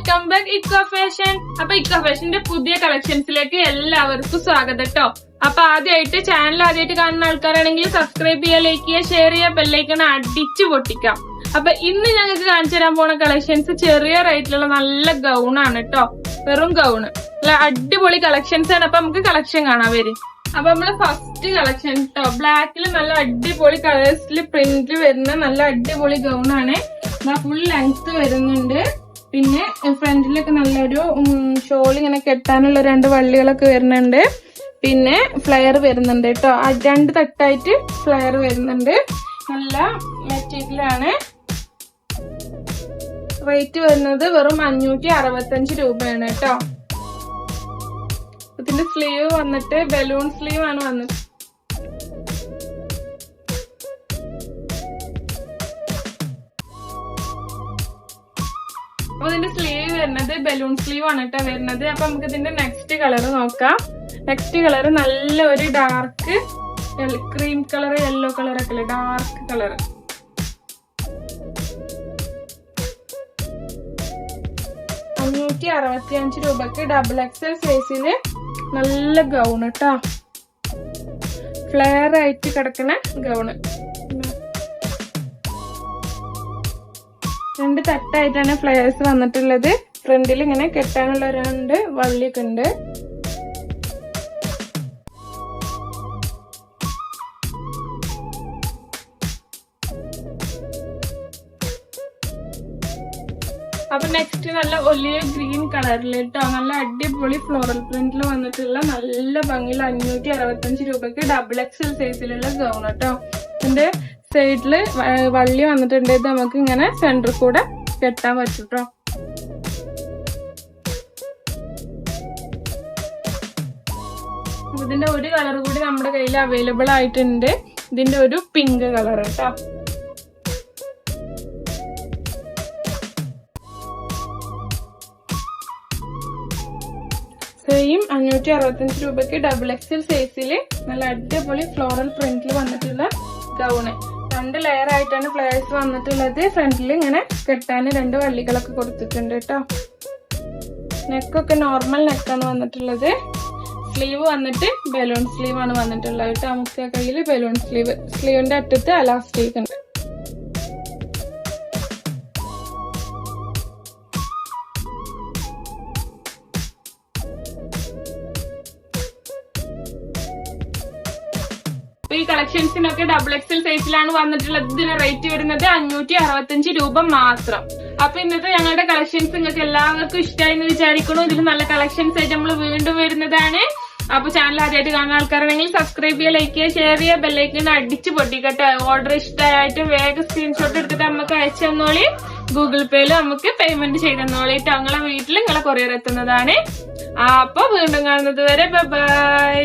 Welcome back eco fashion. അപ്പൊ eco ഫാഷന്റെ പുതിയ കളക്ഷൻസിലേക്ക് എല്ലാവർക്കും സ്വാഗതം കേട്ടോ. അപ്പൊ ആദ്യമായിട്ട് ചാനൽ ആദ്യമായിട്ട് കാണുന്ന ആൾക്കാരാണെങ്കിൽ സബ്സ്ക്രൈബ് ചെയ്യുക, ലൈക്ക് ചെയ്യുക, ഷെയർ ചെയ്യുക, ബെല്ലൈക്കൺ അടിച്ചു പൊട്ടിക്കാം. അപ്പൊ ഇന്ന് ഞങ്ങൾക്ക് കാണിച്ചു തരാൻ പോണ കളക്ഷൻസ് ചെറിയ റേറ്റിലുള്ള നല്ല ഗൗണാണ് കേട്ടോ. വെറും ഗൗണ് നല്ല അടിപൊളി കളക്ഷൻസ് ആണ്. അപ്പൊ നമുക്ക് കളക്ഷൻ കാണാൻ വരും. അപ്പൊ നമ്മള് ഫസ്റ്റ് കളക്ഷൻ കേട്ടോ, ബ്ലാക്കിൽ നല്ല അടിപൊളി കളേഴ്സിൽ പ്രിന്റ് വരുന്ന നല്ല അടിപൊളി ഗൗണാണ്. ഫുൾ ലെങ്ത് വരുന്നുണ്ട്. പിന്നെ ഫ്രണ്ടിലൊക്കെ നല്ലൊരു ഷോൾ ഇങ്ങനെ കെട്ടാനുള്ള 2 വള്ളികളൊക്കെ വരുന്നുണ്ട്. പിന്നെ ഫ്ലെയർ വരുന്നുണ്ട് കേട്ടോ. 2 തട്ടായിട്ട് ഫ്ലെയർ വരുന്നുണ്ട്. നല്ല മെറ്റീരിയലാണ്. റേറ്റ് വരുന്നത് വെറും 565 രൂപയാണ് കേട്ടോ. ഇതിന്റെ സ്ലീവ് വന്നിട്ട് ബലൂൺ സ്ലീവ് ആണ് വന്നത്. അപ്പൊ ഇതിന്റെ സ്ലീവ് വരുന്നത് ബലൂൺ സ്ലീവ് ആണ് കേട്ടോ വരുന്നത്. അപ്പൊ നമുക്ക് ഇതിന്റെ നെക്സ്റ്റ് കളർ നോക്കാം. നെക്സ്റ്റ് കളർ നല്ല ഒരു dark cream colour, yellow colour ഒക്കെ അല്ലേ, ഡാർക്ക് കളർ. രൂപക്ക് ഡബിൾ എക്സൽ സൈസില് നല്ല ഗൗണ് കേട്ടോ. ഫ്ലെയർ ആയിട്ട് കിടക്കുന്ന ഗൗണ്. 2 തട്ടായിട്ടാണ് ഫ്ലെയർസ് വന്നിട്ടുള്ളത്. ഫ്രണ്ടിൽ ഇങ്ങനെ കെട്ടാനുള്ള 2 വള്ളിയൊക്കെ ഉണ്ട്. അപ്പൊ നെക്സ്റ്റ് നല്ല ഒലിവ് ഗ്രീൻ കളറിൽ കേട്ടോ. നല്ല അടിപൊളി ഫ്ലോറൽ പ്രിന്റിൽ വന്നിട്ടുള്ള നല്ല ഭംഗിയുള്ള 565 രൂപക്ക് ഡബിൾ എക്സൽ സൈസിലുള്ള ഗൗൺ കേട്ടോ. ഇതിന്റെ സൈഡില് വള്ളി വന്നിട്ടുണ്ട്. ഇത് നമുക്ക് ഇങ്ങനെ സെന്റർ കൂടെ കെട്ടാൻ പറ്റും കേട്ടോ. ഇതിന്റെ ഒരു കളർ കൂടി നമ്മുടെ കയ്യിൽ അവൈലബിൾ ആയിട്ടുണ്ട്. ഇതിന്റെ ഒരു പിങ്ക് കളർ കേട്ടോ. സെയിം 565 രൂപക്ക് ഡബിൾ എക്സൽ സൈസില് നല്ല അടിപൊളി ഫ്ലോറൽ പ്രിന്റിൽ വന്നിട്ടുള്ള ഗൗണ്. 2 ലെയർ ആയിട്ടാണ് ഫ്ലയേഴ്സ് വന്നിട്ടുള്ളത്. ഫ്രണ്ടിൽ ഇങ്ങനെ കെട്ടാൻ 2 വള്ളികളൊക്കെ കൊടുത്തിട്ടുണ്ട് കേട്ടോ. നെക്കൊക്കെ നോർമൽ നെക്കാണ് വന്നിട്ടുള്ളത്. സ്ലീവ് വന്നിട്ട് ബലൂൺ സ്ലീവ് ആണ് വന്നിട്ടുള്ളത് കേട്ടോ. നമുക്ക് കയ്യില് ബലൂൺ സ്ലീവ്. സ്ലീവിന്റെ അറ്റത്ത് അലാസ്റ്റിക് ഉണ്ട്. ഈ കളക്ഷൻസിനൊക്കെ ഡബിൾ എക്സൽ സൈസിലാണ് വന്നിട്ടുള്ളത്. ഇതിന് റേറ്റ് വരുന്നത് 565 രൂപ മാത്രം. അപ്പൊ ഇന്നത്തെ ഞങ്ങളുടെ കളക്ഷൻസ് നിങ്ങൾക്ക് എല്ലാവർക്കും ഇഷ്ടമായി എന്ന് വിചാരിക്കണു. ഇതിൽ നല്ല കളക്ഷൻസ് ആയിട്ട് നമ്മൾ വീണ്ടും വരുന്നതാണ്. അപ്പൊ ചാനൽ ആദ്യമായിട്ട് കാണുന്ന ആൾക്കാരാണെങ്കിൽ സബ്സ്ക്രൈബ് ചെയ്യുക, ലൈക്ക് ചെയ്യുക, ഷെയർ ചെയ്യുക, ബെല്ലൈക്കൺ അടിച്ചു പൊട്ടിക്കട്ടെ. ഓർഡർ ഇഷ്ടമായിട്ട് വേഗം സ്ക്രീൻഷോട്ട് എടുത്തിട്ട് നമുക്ക് അയച്ചു തന്നോളി. ഗൂഗിൾ പേയില് നമുക്ക് പേയ്മെന്റ് ചെയ്ത് തന്നോളി. നിങ്ങളെ വീട്ടിൽ നിങ്ങളെ കൊറിയർ എത്തുന്നതാണ്. അപ്പൊ വീണ്ടും കാണുന്നത് വരെ ബൈ.